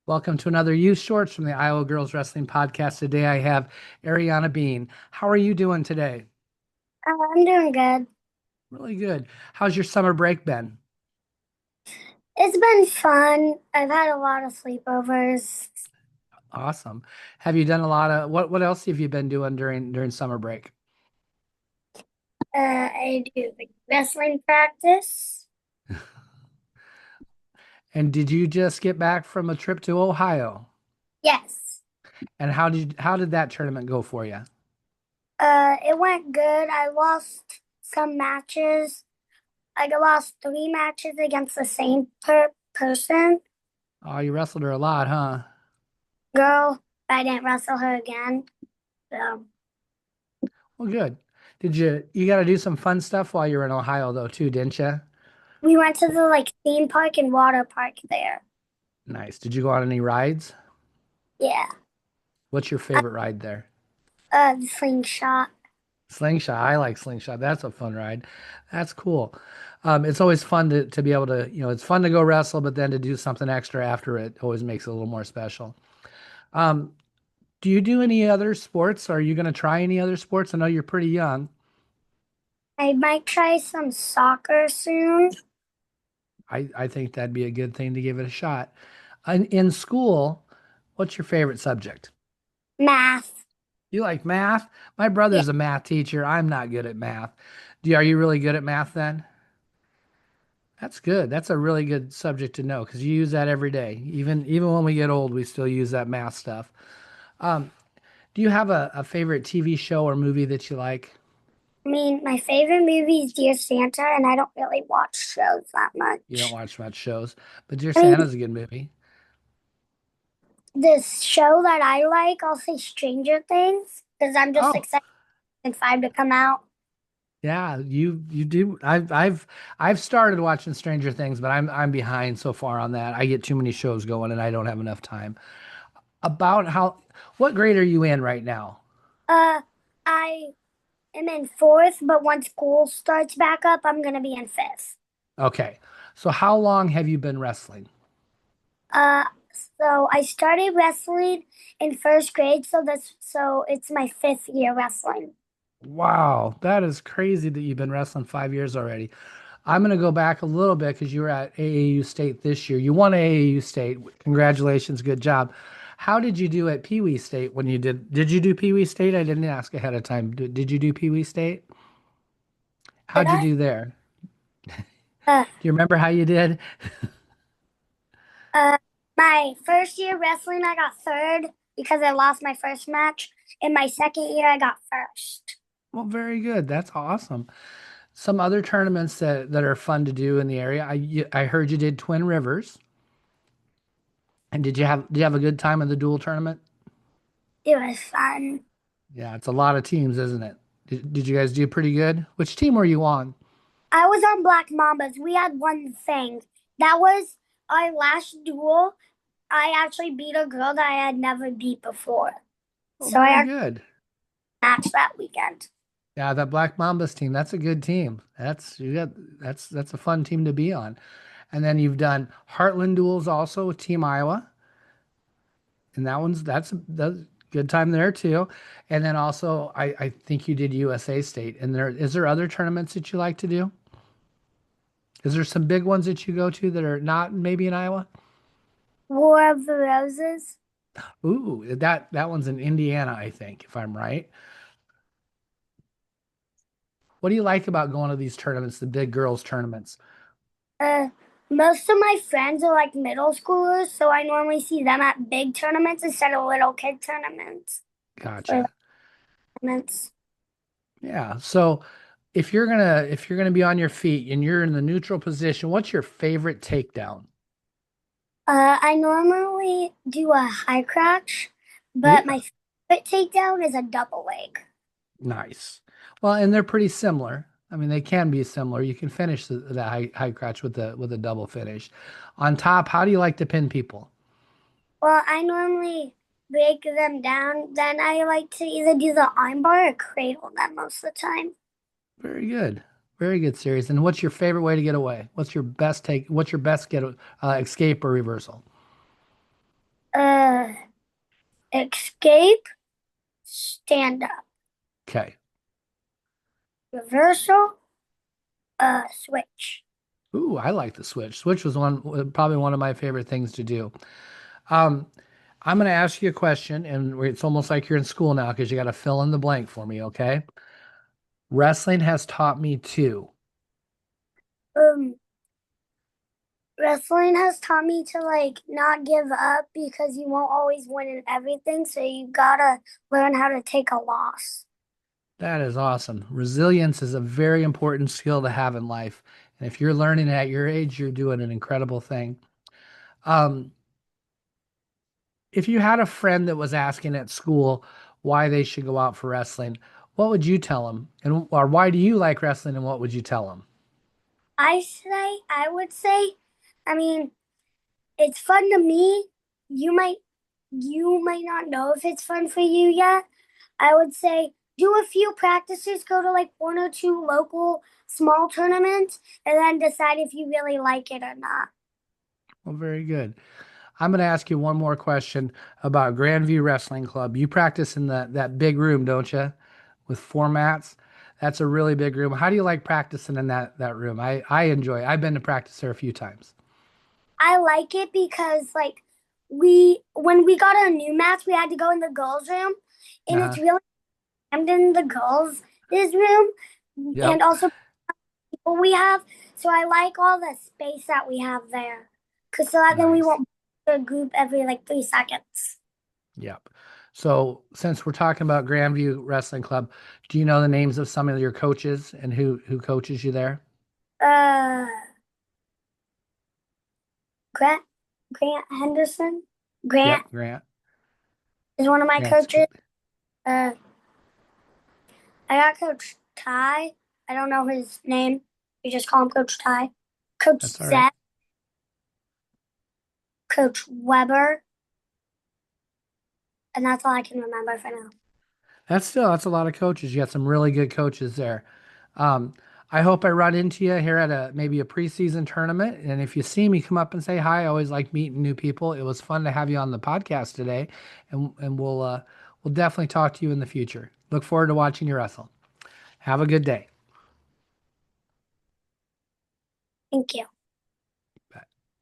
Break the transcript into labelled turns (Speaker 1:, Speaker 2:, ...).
Speaker 1: Welcome to another Youth Shorts from the Iowa Girls Wrestling Podcast. Today I have Aryanna Bean. How are you doing today?
Speaker 2: I'm doing good.
Speaker 1: Really good. How's your summer break been?
Speaker 2: It's been fun. I've had a lot of sleepovers.
Speaker 1: Awesome. Have you done a lot of what else have you been doing during summer break?
Speaker 2: I do like wrestling practice.
Speaker 1: And did you just get back from a trip to Ohio?
Speaker 2: Yes.
Speaker 1: And how did that tournament go for you?
Speaker 2: It went good. I lost some matches. I lost three matches against the same person,
Speaker 1: Oh, you wrestled her a lot, huh?
Speaker 2: girl. I didn't wrestle her again. So
Speaker 1: Well, good. Did you got to do some fun stuff while you were in Ohio though too, didn't you?
Speaker 2: we went to the theme park and water park there.
Speaker 1: Nice. Did you go on any rides?
Speaker 2: Yeah.
Speaker 1: What's your favorite ride there?
Speaker 2: The slingshot.
Speaker 1: Slingshot. I like Slingshot. That's a fun ride. That's cool. It's always fun to be able to, it's fun to go wrestle, but then to do something extra after it always makes it a little more special. Um, do you do any other sports? Are you going to try any other sports? I know you're pretty young.
Speaker 2: I might try some soccer soon.
Speaker 1: I think that'd be a good thing to give it a shot. In school, what's your favorite subject?
Speaker 2: Math.
Speaker 1: You like math? My
Speaker 2: Yeah.
Speaker 1: brother's a math teacher. I'm not good at math. Are you really good at math then? That's good. That's a really good subject to know because you use that every day. Even when we get old, we still use that math stuff. Um, do you have a favorite TV show or movie that you like?
Speaker 2: I mean, my favorite movie is Dear Santa, and I don't really watch shows that
Speaker 1: You don't
Speaker 2: much.
Speaker 1: watch much shows, but Dear
Speaker 2: I mean,
Speaker 1: Santa's a good movie.
Speaker 2: this show that I like, I'll say Stranger Things, because I'm just
Speaker 1: Oh,
Speaker 2: excited for 5 to come out.
Speaker 1: yeah, you do. I've started watching Stranger Things, but I'm behind so far on that. I get too many shows going and I don't have enough time. About how what grade are you in right now?
Speaker 2: Uh, I am in fourth, but once school starts back up, I'm gonna be in fifth.
Speaker 1: Okay. So how long have you been wrestling?
Speaker 2: Uh, so I started wrestling in first grade, so it's my fifth year wrestling.
Speaker 1: Wow, that is crazy that you've been wrestling 5 years already. I'm going to go back a little bit because you were at AAU State this year. You won AAU State. Congratulations, good job. How did you do at Pee Wee State when you did? Did you do Pee Wee State? I didn't ask ahead of time. Did you do Pee Wee State?
Speaker 2: Did
Speaker 1: How'd you
Speaker 2: I?
Speaker 1: do there?
Speaker 2: Uh,
Speaker 1: Do you remember how you did?
Speaker 2: Uh, my first year wrestling, I got third because I lost my first match. In my second year, I got first.
Speaker 1: Well, very good. That's awesome. Some other tournaments that are fun to do in the area. I heard you did Twin Rivers. And did you have a good time in the dual tournament?
Speaker 2: It was fun.
Speaker 1: Yeah, it's a lot of teams, isn't it? Did you guys do pretty good? Which team were you on?
Speaker 2: I was on Black Mambas. We had one thing. That was our last duel. I actually beat a girl that I had never beat before.
Speaker 1: Oh,
Speaker 2: So I
Speaker 1: very
Speaker 2: actually
Speaker 1: good.
Speaker 2: matched that weekend.
Speaker 1: Yeah, that Black Mambas team, that's a good team. That's a fun team to be on. And then you've done Heartland duels also with Team Iowa, and that's a good time there too. And then also I think you did USA State. And is there other tournaments that you like to do? Is there some big ones that you go to that are not maybe in Iowa?
Speaker 2: War of the Roses.
Speaker 1: Ooh, that one's in Indiana, I think, if I'm right. What do you like about going to these tournaments, the big girls tournaments?
Speaker 2: Uh, Most of my friends are like middle schoolers, so I normally see them at big tournaments instead of little kid tournaments. Or
Speaker 1: Gotcha.
Speaker 2: tournaments.
Speaker 1: Yeah. So if you're gonna be on your feet and you're in the neutral position, what's your favorite takedown?
Speaker 2: I normally do a high crotch, but
Speaker 1: Yeah.
Speaker 2: my favorite takedown is a double leg.
Speaker 1: Nice. Well, and they're pretty similar. I mean, they can be similar. You can finish the high crotch with a double finish. On top, how do you like to pin people?
Speaker 2: Well, I normally break them down. Then I like to either do the armbar or cradle them most of the time.
Speaker 1: Very good. Very good series. And what's your favorite way to get away? What's your best take? What's your best escape or reversal?
Speaker 2: Uh, escape, stand up,
Speaker 1: Okay.
Speaker 2: reversal, switch.
Speaker 1: Ooh, I like the switch. Switch was probably one of my favorite things to do. Um, I'm going to ask you a question, and it's almost like you're in school now because you got to fill in the blank for me, okay? Wrestling has taught me to.
Speaker 2: Um, Wrestling has taught me to like not give up because you won't always win in everything, so you gotta learn how to take a loss.
Speaker 1: That is awesome. Resilience is a very important skill to have in life. And if you're learning at your age, you're doing an incredible thing. Um, if you had a friend that was asking at school why they should go out for wrestling, what would you tell them? And or why do you like wrestling and what would you tell them?
Speaker 2: I would say, I mean, it's fun to me. You might you might not know if it's fun for you yet. I would say do a few practices, go to like one or two local small tournaments, and then decide if you really like it or not.
Speaker 1: Well, very good. I'm going to ask you one more question about Grandview Wrestling Club. You practice in that big room, don't you? With four mats. That's a really big room. How do you like practicing in that room? I enjoy it. I've been to practice there a few times.
Speaker 2: I like it because like we when we got our new mats, we had to go in the girls' room, and it's
Speaker 1: Uh-huh.
Speaker 2: really crammed in the girls' room, and
Speaker 1: Yep.
Speaker 2: also people we have. So I like all the space that we have there, because so that then we
Speaker 1: Nice.
Speaker 2: won't be a group every like 3 seconds.
Speaker 1: Yep. So since we're talking about Grandview Wrestling Club, do you know the names of some of your coaches and who coaches you there?
Speaker 2: Uh, Grant Grant Henderson. Grant
Speaker 1: Yep, Grant.
Speaker 2: is one of my
Speaker 1: Grant's
Speaker 2: coaches.
Speaker 1: good.
Speaker 2: Uh, I got Coach Ty. I don't know his name. We just call him Coach Ty. Coach
Speaker 1: That's all right.
Speaker 2: Zach, Coach Weber, and that's all I can remember for now.
Speaker 1: That's a lot of coaches. You got some really good coaches there. Um, I hope I run into you here at maybe a preseason tournament. And if you see me, come up and say hi. I always like meeting new people. It was fun to have you on the podcast today, and we'll definitely talk to you in the future. Look forward to watching you wrestle. Have a good day.
Speaker 2: Thank you.